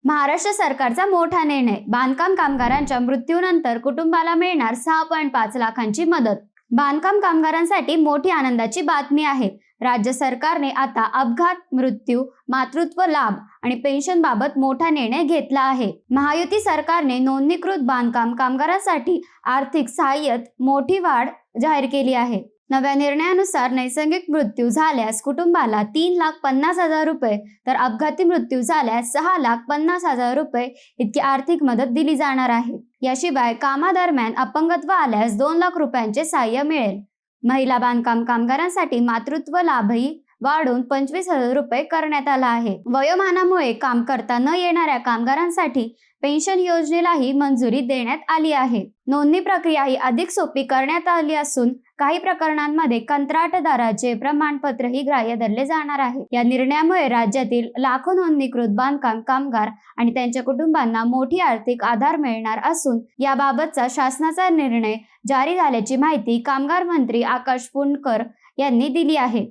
महाराष्ट्र सरकारचा मोठा निर्णय, बांधकाम कामगारांच्या मृत्यूनंतर कुटुंबाला मिळणार 6.5 लाखांची मदत। बांधकाम कामगारांसाठी मोठी आनंदाची बातमी आहे। राज्य सरकारने आता अपघात, मृत्यू, मातृत्व लाभ आणि पेन्शन बाबत मोठा निर्णय घेतला आहे। महायुती सरकारने नोंदणीकृत बांधकाम कामगारांसाठी आर्थिक सहाय्यात मोठी वाढ जाहीर केली आहे। नव्या निर्णयानुसार नैसर्गिक मृत्यू झाल्यास कुटुंबाला 3,50,000 रुपये, तर अपघाती मृत्यू झाल्यास 6,50,000 रुपये इतकी आर्थिक मदत दिली जाणार आहे। याशिवाय कामादरम्यान अपंगत्व आल्यास 2 लाख रुपयांचे सहाय्य मिळेल। महिला बांधकाम कामगारांसाठी मातृत्व लाभही वाढून 25,000 रुपये करण्यात आला आहे। वयोमानामुळे काम करता न येणाऱ्या कामगारांसाठी पेन्शन योजनेलाही मंजुरी देण्यात आली आहे। नोंदणी प्रक्रिया ही अधिक सोपी करण्यात आली असून काही प्रकरणांमध्ये कंत्राटदाराचे प्रमाणपत्रही ग्राह्य धरले जाणार आहे। या निर्णयामुळे राज्यातील लाखो नोंदणीकृत बांधकाम कामगार आणि त्यांच्या कुटुंबांना मोठी आर्थिक आधार मिळणार असून याबाबतचा शासनाचा निर्णय जारी झाल्याची माहिती कामगार मंत्री आकाश फुंडकर यांनी दिली आहे।